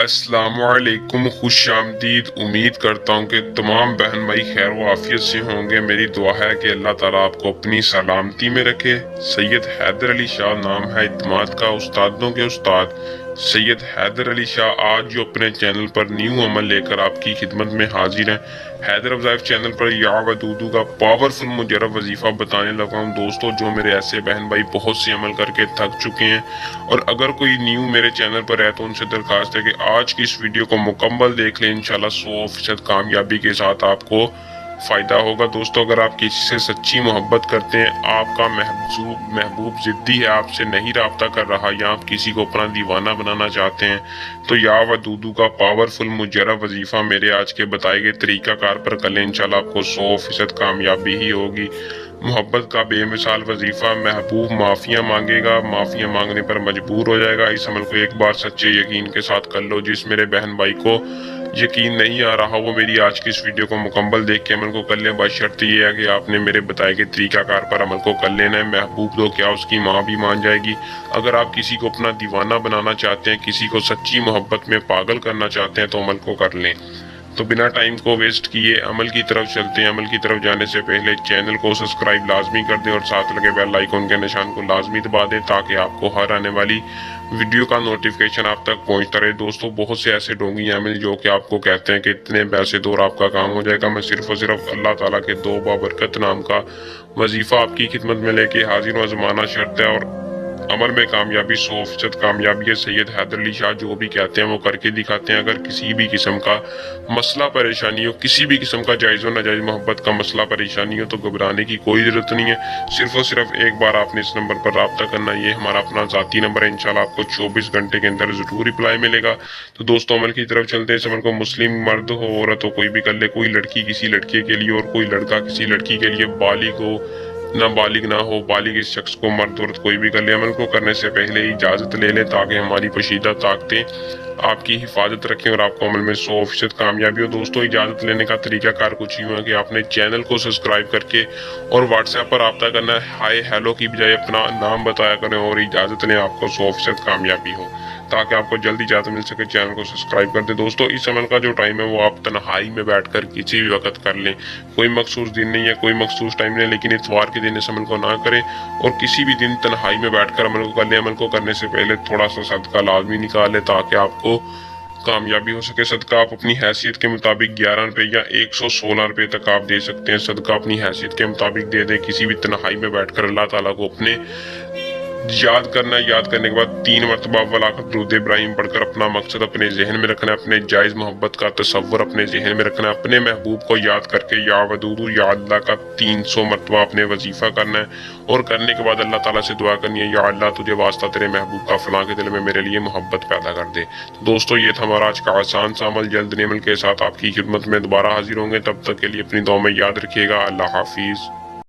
السلام علیکم، خوش آمدید۔ امید کرتا ہوں کہ تمام بہن بھائی خیر و عافیت سے ہوں گے۔ میری دعا ہے کہ اللہ تعالیٰ آپ کو اپنی سلامتی میں رکھے۔ سید حیدر علی شاہ نام ہے اعتماد کا، استادوں کے استاد سید حیدر علی شاہ آج جو اپنے چینل پر نیو عمل لے کر آپ کی خدمت میں حاضر ہیں۔ حیدر وظائف چینل پر یا ودودو کا پاورفل مجرب وظیفہ بتانے لگا ہوں دوستو، جو میرے ایسے بہن بھائی بہت سے عمل کر کے تھک چکے ہیں، اور اگر کوئی نیو میرے چینل پر ہے تو ان سے درخواست ہے کہ آج کی اس ویڈیو کو مکمل دیکھ لیں۔ انشاءاللہ 100% کامیابی کے ساتھ آپ کو فائدہ ہوگا۔ دوستو اگر آپ کسی سے سچی محبت کرتے ہیں، آپ کا محبوب ضدی ہے، آپ سے نہیں رابطہ کر رہا، یا آپ کسی کو اپنا دیوانہ بنانا چاہتے ہیں، تو یا ودودو کا پاورفل مجرب وظیفہ میرے آج کے بتائے گئے طریقہ کار پر کر لیں۔ انشاءاللہ آپ کو 100% کامیابی ہی ہوگی۔ محبت کا بے مثال وظیفہ، محبوب معافیاں مانگے گا، معافیاں مانگنے پر مجبور ہو جائے گا۔ اس عمل کو ایک بار سچے یقین کے ساتھ کر لو۔ جس میرے بہن بھائی کو یقین نہیں آ رہا وہ میری آج کی اس ویڈیو کو مکمل دیکھ کے عمل کو کر لیں۔ بس شرط یہ ہے کہ آپ نے میرے بتائے گئے طریقہ کار پر عمل کو کر لینا ہے۔ محبوب تو کیا اس کی ماں بھی مان جائے گی۔ اگر آپ کسی کو اپنا دیوانہ بنانا چاہتے ہیں، کسی کو سچی محبت میں پاگل کرنا چاہتے ہیں، تو عمل کو کر لیں۔ تو بنا ٹائم کو ویسٹ کیے عمل کی طرف چلتے ہیں۔ عمل کی طرف جانے سے پہلے چینل کو سبسکرائب لازمی کر دیں، اور ساتھ لگے بیل آئیکن کے نشان کو لازمی دبا دیں، تاکہ آپ کو ہر آنے والی ویڈیو کا نوٹیفیکیشن آپ تک پہنچتا رہے۔ دوستو بہت سے ایسے ڈونگی عامل جو کہ آپ کو کہتے ہیں کہ اتنے پیسے دو اور آپ کا کام ہو جائے گا۔ میں صرف اور صرف اللہ تعالیٰ کے دو بابرکت نام کا وظیفہ آپ کی خدمت میں لے کے حاضر ہوں۔ زمانہ شرط ہے اور عمل میں کامیابی 100% کامیابی ہے۔ سید حیدر علی شاہ جو بھی کہتے ہیں وہ کر کے دکھاتے ہیں۔ اگر کسی بھی قسم کا مسئلہ پریشانی ہو، کسی بھی قسم کا جائز و ناجائز محبت کا مسئلہ پریشانی ہو، تو گھبرانے کی کوئی ضرورت نہیں ہے۔ صرف اور صرف ایک بار آپ نے اس نمبر پر رابطہ کرنا۔ یہ ہمارا اپنا ذاتی نمبر ہے۔ انشاءاللہ آپ کو 24 گھنٹے کے اندر ضرور رپلائی ملے گا۔ تو دوستو عمل کی طرف چلتے ہیں۔ اس عمل کو مسلم مرد ہو عورت ہو کوئی بھی کر لے۔ کوئی لڑکی کسی لڑکے کے لیے اور کوئی لڑکا کسی لڑکی کے لیے، بالغ ہو نہ بالغ نہ ہو، بالغ اس شخص کو مرد عورت کوئی بھی کر لے۔ عمل کو کرنے سے پہلے اجازت لے لیں، تاکہ ہماری پوشیدہ طاقتیں آپ کی حفاظت رکھیں اور آپ کو عمل میں 100% کامیابی ہو۔ دوستو اجازت لینے کا طریقہ کار کچھ ہی ہوا کہ آپ نے چینل کو سبسکرائب کر کے اور واٹس ایپ پر رابطہ کرنا ہے۔ ہائے ہیلو کی بجائے اپنا نام بتایا کریں اور اجازت لیں، آپ کو 100% کامیابی ہو، تاکہ آپ کو جلدی اجازت مل سکے۔ چینل کو سبسکرائب کر دیں۔ دوستو اس عمل کا جو ٹائم ہے وہ آپ تنہائی میں بیٹھ کر کسی بھی وقت کر لیں۔ کوئی مخصوص دن نہیں ہے، کوئی مخصوص ٹائم نہیں ہے، لیکن اتوار کے دن اس عمل کو نہ کریں، اور کسی بھی دن تنہائی میں بیٹھ کر عمل کو کر لیں۔ عمل کو کرنے سے پہلے تھوڑا سا صدقہ لازمی نکال لیں، تاکہ آپ کو کامیابی ہو سکے۔ صدقہ آپ اپنی حیثیت کے مطابق 11 روپے یا 116 روپے تک آپ دے سکتے ہیں۔ صدقہ اپنی حیثیت کے مطابق دے دیں۔ کسی بھی تنہائی میں بیٹھ کر اللہ تعالیٰ کو اپنے یاد کرنا ہے۔ یاد کرنے کے بعد 3 مرتبہ ولاقت درود ابراہیم پڑھ کر اپنا مقصد اپنے ذہن میں رکھنا ہے، اپنے جائز محبت کا تصور اپنے ذہن میں رکھنا ہے، اپنے محبوب کو یاد کر کے یا ودودو یا اللہ کا 300 مرتبہ اپنے وظیفہ کرنا ہے، اور کرنے کے بعد اللہ تعالیٰ سے دعا کرنی ہے، یا اللہ تجھے واسطہ تیرے محبوب کا فلاں کے دل میں میرے لیے محبت پیدا کر دے۔ تو دوستو یہ تھا ہمارا آج کا آسان سا عمل۔ جلد نئے عمل کے ساتھ آپ کی خدمت میں دوبارہ حاضر ہوں گے۔ تب تک کے لیے اپنی دعا میں یاد رکھیے گا۔ اللہ حافظ۔